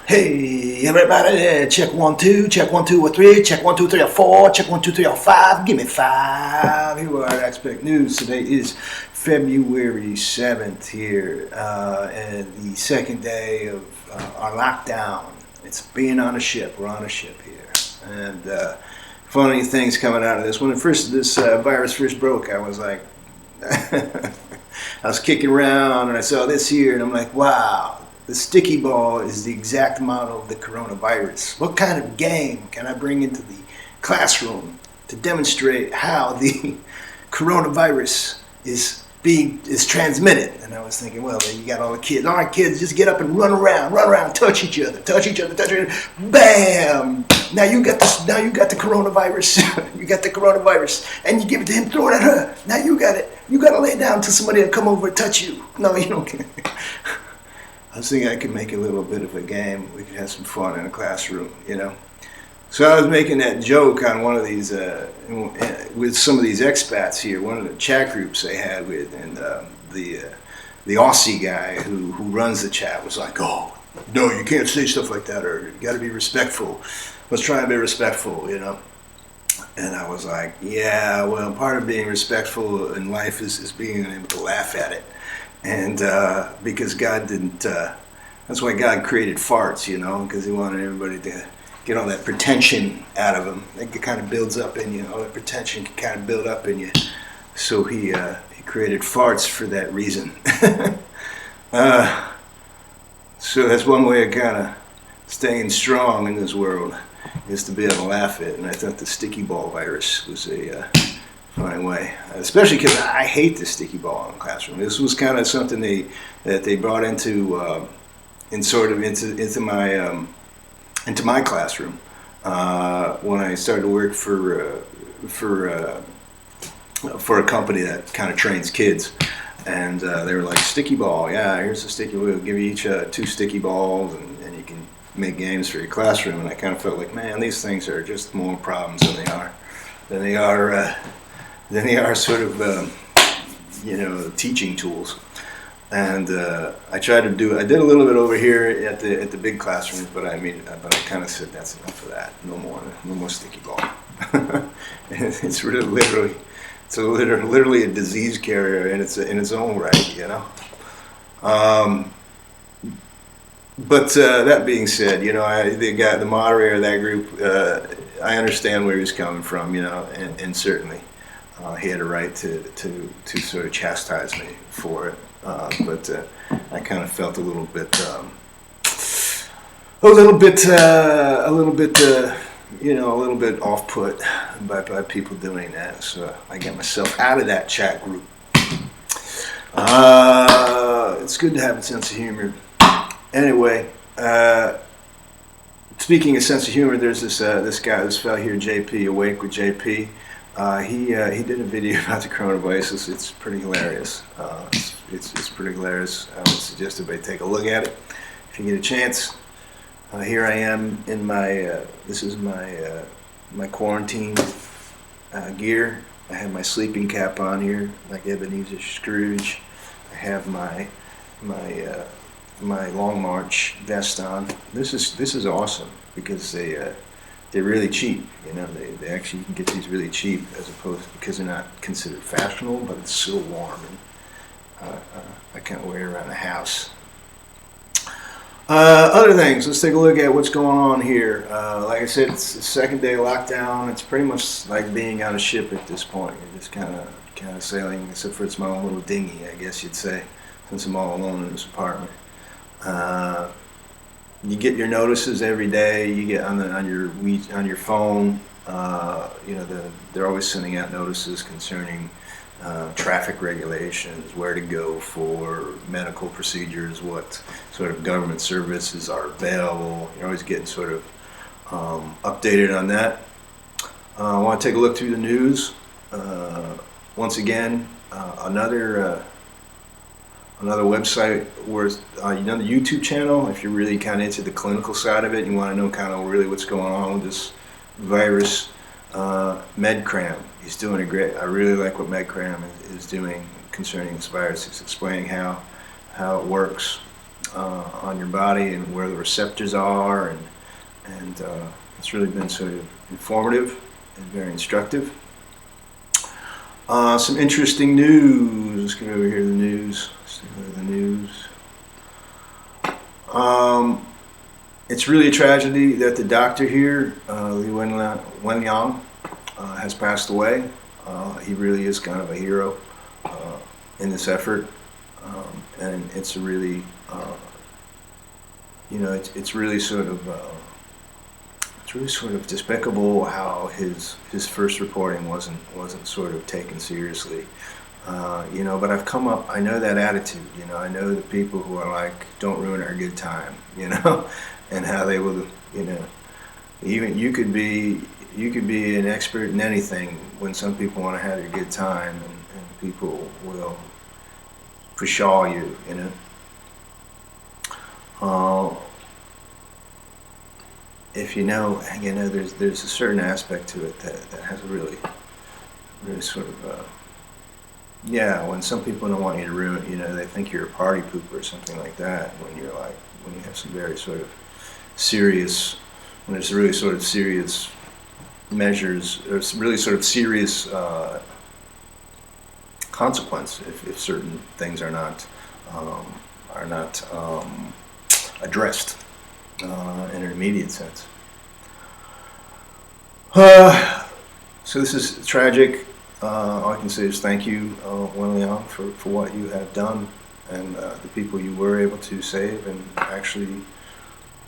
Hey, everybody, check 1 2, check 1 2 or 3, check 1 2 3 or 4, check 1 2 3 or 5, give me 5. Here are EXPAT News. Today is February 7th here, and the second day of our lockdown. It's being on a ship. We're on a ship here. And funny things coming out of this. When this virus first broke, I was like, I was kicking around and I saw this here and I'm like, wow. The sticky ball is the exact model of the coronavirus. What kind of game can I bring into the classroom to demonstrate how the coronavirus is transmitted? And I was thinking, well, you got all the kids. All right, kids, just get up and run around, touch each other. Bam! Now you got this. Now you got the coronavirus. You got the coronavirus, and you give it to him. Throw it at her. Now you got it. You got to lay it down until somebody will come over and touch you. No, you don't. I was thinking I could make a little bit of a game. We could have some fun in a classroom, you know. So I was making that joke on one of these, with some of these expats here. One of the chat groups they had with, and the Aussie guy who runs the chat was like, "Oh, no, you can't say stuff like that, or you got to be respectful. Let's try and be respectful, you know." And I was like, "Yeah, well, part of being respectful in life is being able to laugh at it." And because God didn't, that's why God created farts, you know, because he wanted everybody to get all that pretension out of them. It kind of builds up in you, all that pretension can kind of build up in you. So he created farts for that reason. So that's one way of kind of staying strong in this world, is to be able to laugh at it. And I thought the sticky ball virus was a fine way, especially because I hate the sticky ball in the classroom. This was kind of something that they brought into my classroom when I started to work for a company that kind of trains kids, and they were like, sticky ball, yeah, here's a sticky. We'll give you each 2 sticky balls, and you can make games for your classroom. And I kind of felt like, man, these things are just more problems than they are sort of, teaching tools. And I did a little bit over here at the big classrooms, but I kind of said that's enough of that. No more sticky ball. It's really literally a disease carrier in its own right, you know. But that being said, you know, the moderator of that group, I understand where he's coming from, you know, and certainly. He had a right to sort of chastise me for it, but I kind of felt a little bit off-put by people doing that. So I got myself out of that chat group. It's good to have a sense of humor. Anyway, speaking of sense of humor, there's this fellow here, JP, Awake with JP. He did a video about the coronavirus. It's pretty hilarious. It's pretty hilarious. I would suggest everybody take a look at it if you get a chance. Here I am in my this is my quarantine gear. I have my sleeping cap on here, like Ebenezer Scrooge. I have my Long March vest on. This is awesome because they're really cheap, you know. They actually, you can get these really cheap, as opposed, because they're not considered fashionable, but it's so warm, and I can't wear it around the house. Other things, let's take a look at what's going on here. Like I said, it's the second day lockdown. It's pretty much like being on a ship at this point. You're just kind of sailing, except for it's my own little dinghy, I guess you'd say, since I'm all alone in this apartment. You get your notices every day. You get on your phone. They're always sending out notices concerning traffic regulations, where to go for medical procedures, what sort of government services are available. You're always getting sort of updated on that. I want to take a look through the news. Once again, another website where the YouTube channel, if you're really kind of into the clinical side of it, you want to know kind of really what's going on with this virus. MedCram, he's doing a great. I really like what MedCram is doing concerning this virus. He's explaining how it works. on your body and where the receptors are, and it's really been sort of informative and very instructive. Some interesting news. Let's get over here to the news. Let's go to the news. It's really a tragedy that the doctor here, Li Wenliang, has passed away. He really is kind of a hero in this effort, and it's a really, it's really sort of. It's really sort of despicable how his first reporting wasn't sort of taken seriously, but I've come up. I know that attitude. I know the people who are like, "Don't ruin our good time," and how they will, even you could be an expert in anything when some people want to have a good time, and people will pshaw you, if there's a certain aspect to it that has a really sort of, when some people don't want you to ruin, they think you're a party pooper or something like that, when you have some very sort of serious, when there's really sort of serious measures, or really sort of serious consequence if certain things are not addressed in an immediate sense. So this is tragic. All I can say is thank you, Wenliang, for what you have done, and the people you were able to save, and actually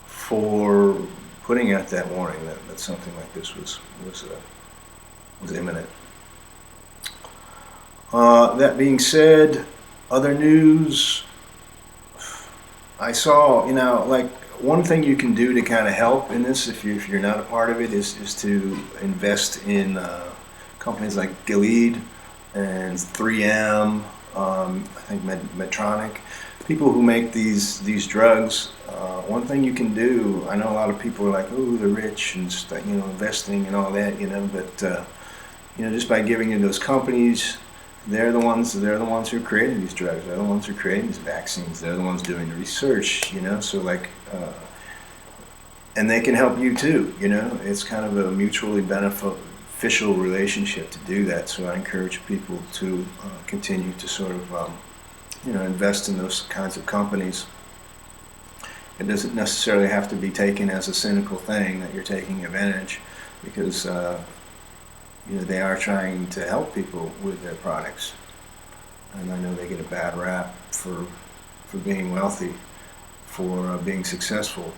for putting out that warning that something like this was imminent. That being said, other news. I saw, one thing you can do to kind of help in this, if you're not a part of it, is to invest in companies like Gilead and 3M. I think Medtronic, people who make these drugs. One thing you can do. I know a lot of people are like, "Oh, they're rich and investing and all that," but just by giving to those companies. They're the ones who are creating these drugs. They're the ones who are creating these vaccines. They're the ones doing the research, so and they can help you too, It's kind of a mutually beneficial relationship to do that. So I encourage people to continue to sort of, invest in those kinds of companies. It doesn't necessarily have to be taken as a cynical thing that you're taking advantage, because they are trying to help people with their products, and I know they get a bad rap for being wealthy, for being successful,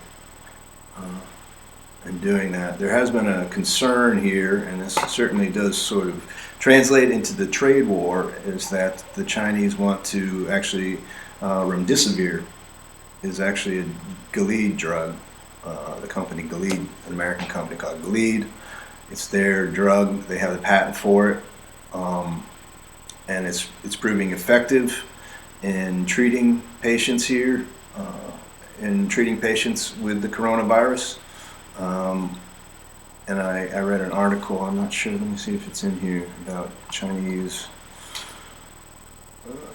and doing that. There has been a concern here, and this certainly does sort of translate into the trade war, is that the Chinese want to actually, remdesivir is actually a Gilead drug. The company Gilead, an American company called Gilead. It's their drug. They have the patent for it, and it's proving effective in treating patients here, in treating patients with the coronavirus. And I read an article. I'm not sure. Let me see if it's in here, about Chinese.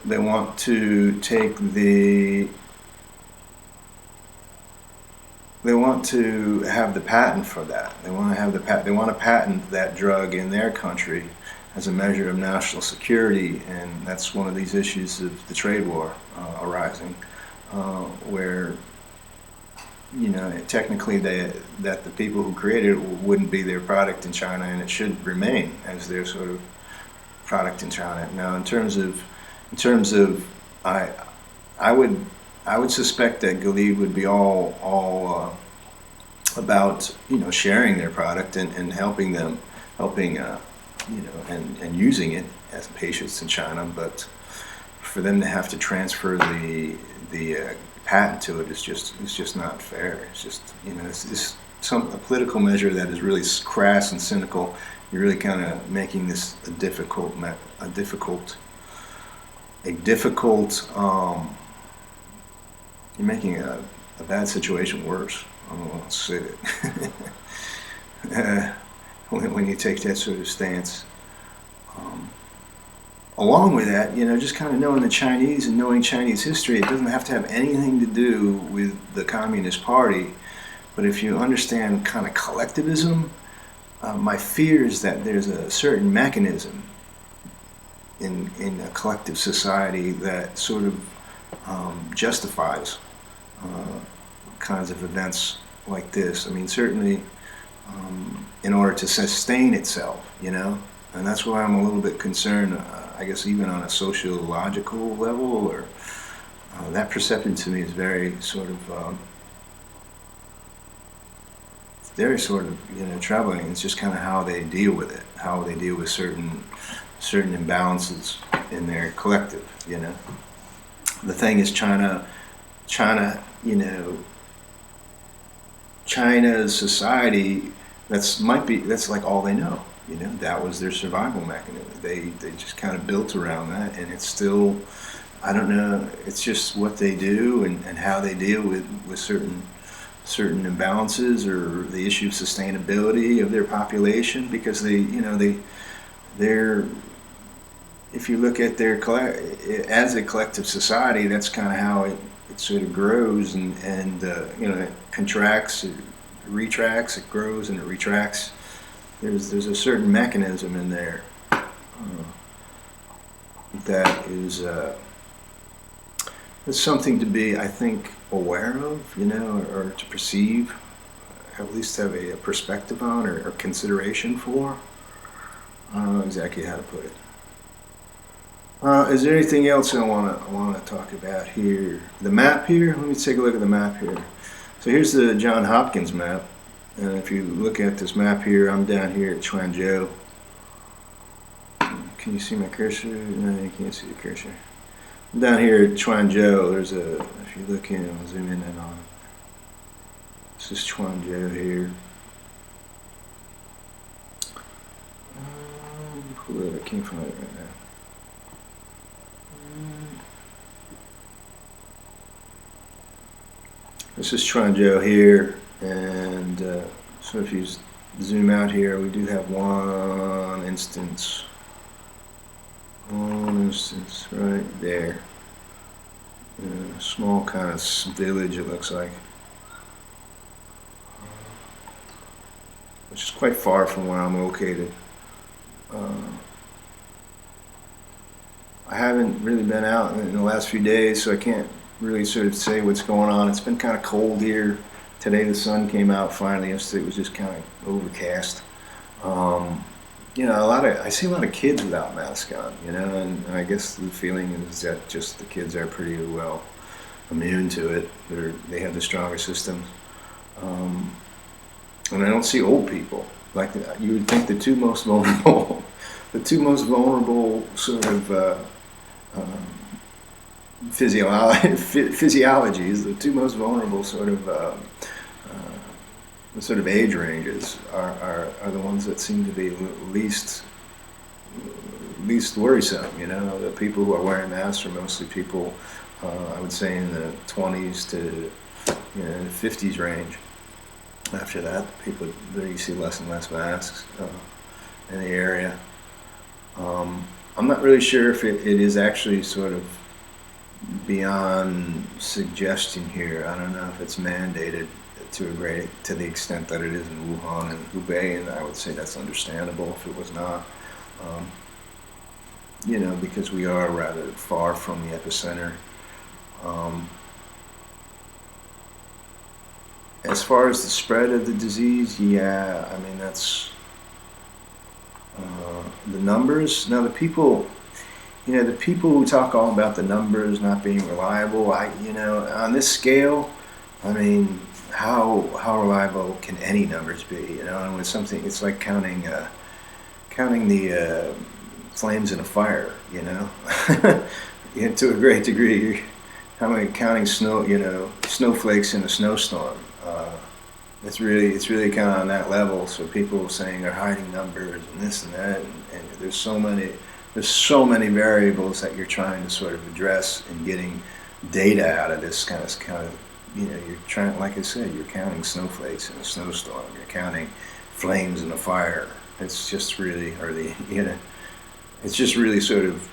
They want to take the. They want to have the patent for that. They want to patent that drug in their country as a measure of national security, and that's one of these issues of the trade war arising, where technically that the people who created it wouldn't be their product in China, and it should remain as their sort of product in China. Now, in terms of, I would suspect that Gilead would be all about sharing their product and helping and using it as patients in China, but for them to have to transfer the patent to it is just not fair. It's just it's a political measure that is really crass and cynical. You're really kind of making this a difficult. You're making a bad situation worse. I don't want to say it. When you take that sort of stance, along with that, just kind of knowing the Chinese and knowing Chinese history, it doesn't have to have anything to do with the Communist Party. But if you understand kind of collectivism, my fear is that there's a certain mechanism in a collective society that sort of justifies kinds of events like this. I mean, certainly in order to sustain itself, and that's why I'm a little bit concerned, I guess even on a sociological level, or that perception to me is very sort of troubling. It's just kind of how they deal with it, how they deal with certain imbalances in their collective. The thing is, China's society, that's like all they know. That was their survival mechanism. They just kind of built around that, and it's still, I don't know, it's just what they do and how they deal with certain imbalances, or the issue of sustainability of their population, because they're, if you look at their as a collective society, that's kind of how it sort of grows, and it contracts, it retracts, it grows and it retracts. There's a certain mechanism in there that is it's something to be, I think, aware of, or to perceive, at least have a perspective on, or consideration for. I don't know exactly how to put it. Is there anything else I want to talk about here? The map here. Let me take a look at the map here. So here's the John Hopkins map, and if you look at this map here, I'm down here at Chuanzhou. Can you see my cursor? No, you can't see the cursor. I'm down here at Chuanzhou. If you look in, I'll zoom in and on it. This is Chuanzhou here. I can't find it right now. This is Chuanzhou here, and so if you zoom out here, we do have one instance right there. A small kind of village, it looks like, which is quite far from where I'm located. I haven't really been out in the last few days, so I can't really sort of say what's going on. It's been kind of cold here. Today the sun came out finally. Yesterday it was just kind of overcast. I see a lot of kids without masks on, and I guess the feeling is that just the kids are pretty well immune to it. They have the stronger systems. And I don't see old people. Like, you would think the two most vulnerable sort of physiologies, the two most vulnerable sort of age ranges are the ones that seem to be least worrisome. The people who are wearing masks are mostly people, I would say, in the 20s to 50s range. After that, people there, you see less and less masks in the area. I'm not really sure if it is actually sort of beyond suggestion here. I don't know if it's mandated to the extent that it is in Wuhan and Hubei, and I would say that's understandable if it was not. Because we are rather far from the epicenter. As far as the spread of the disease, yeah, I mean, that's the numbers. Now, the people who talk all about the numbers not being reliable, on this scale, I mean, how reliable can any numbers be? And with something, it's like counting the flames in a fire. To a great degree, counting snowflakes in a snowstorm. It's really kind of on that level. So people saying they're hiding numbers and this and that, and there's so many variables that you're trying to sort of address and getting data out of this kind of you're trying, like I said, you're counting snowflakes in a snowstorm. You're counting flames in a fire. It's just really, it's just really sort of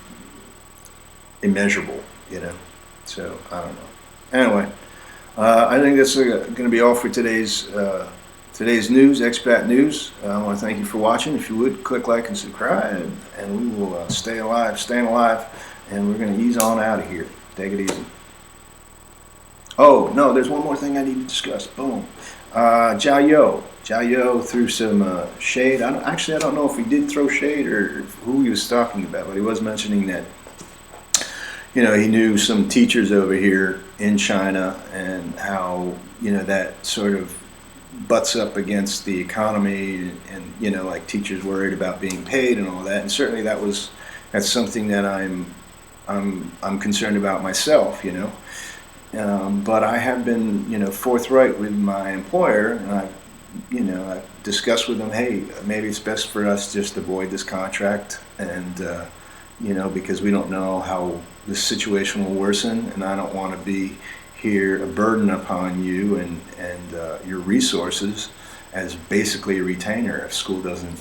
immeasurable, you know. So I don't know. Anyway, I think that's going to be all for today's news, expat news. I want to thank you for watching. If you would, click like and subscribe, and we will staying alive, and we're going to ease on out of here. Take it easy. Oh, no, there's one more thing I need to discuss. Boom. Jia Yo threw some shade. I don't know if he did throw shade or who he was talking about, but he was mentioning that, you know, he knew some teachers over here in China and how, you know, that sort of butts up against the economy and, you know, like teachers worried about being paid and all that. And certainly that's something that I'm concerned about myself, you know. But I have been, you know, forthright with my employer, and I've discussed with them, hey, maybe it's best for us just to avoid this contract, and you know, because we don't know how this situation will worsen, and I don't want to be here a burden upon you and your resources as basically a retainer. If school doesn't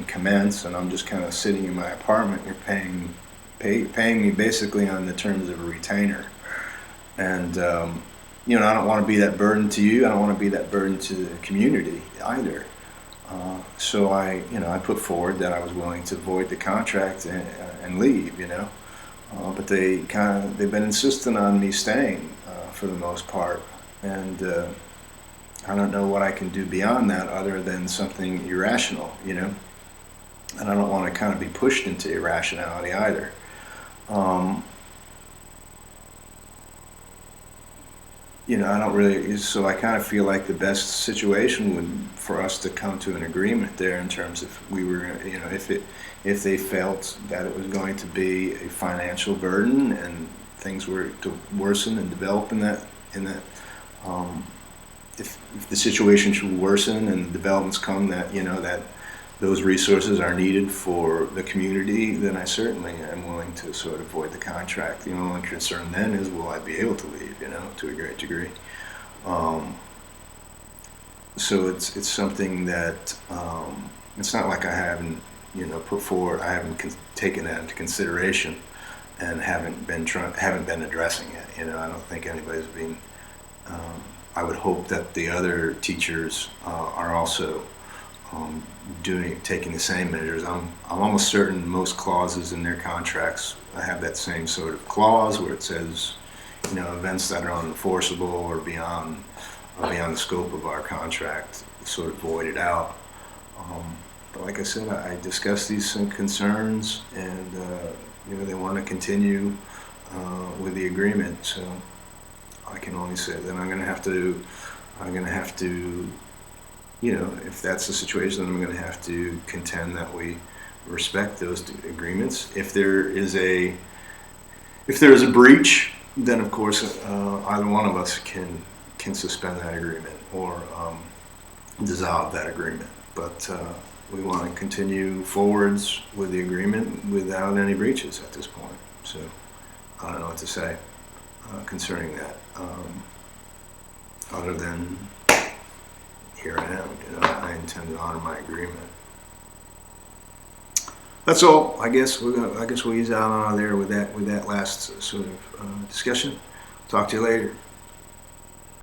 commence, and I'm just kind of sitting in my apartment, you're paying me basically on the terms of a retainer. And, you know, I don't want to be that burden to you. I don't want to be that burden to the community either. So I put forward that I was willing to void the contract and leave, you know. But they've been insistent on me staying for the most part. And I don't know what I can do beyond that other than something irrational, you know. And I don't want to kind of be pushed into irrationality either. You know, I don't really, so I kind of feel like the best situation would for us to come to an agreement there in terms of we were, you know, if they felt that it was going to be a financial burden and things were to worsen and develop if the situation should worsen and the developments come that, you know, that those resources are needed for the community, then I certainly am willing to sort of void the contract. The only concern then is, will I be able to leave, you know, to a great degree. So it's something that it's not like I haven't, you know, put forward, I haven't taken that into consideration and haven't been addressing it. You know, I don't think anybody's being. I would hope that the other teachers are also taking the same measures. I'm almost certain most clauses in their contracts have that same sort of clause where it says, you know, events that are unenforceable or beyond the scope of our contract, sort of voided out. But like I said, I discussed these concerns, and you know, they want to continue with the agreement. So I can only say that I'm going to have to, you know, if that's the situation, then I'm going to have to contend that we respect those agreements. If there is a breach, then of course either one of us can suspend that agreement or dissolve that agreement. But we want to continue forwards with the agreement without any breaches at this point. So I don't know what to say concerning that, other than here I am. You know, I intend to honor my agreement. That's all. I guess we'll ease out on there with that last sort of discussion. Talk to you later.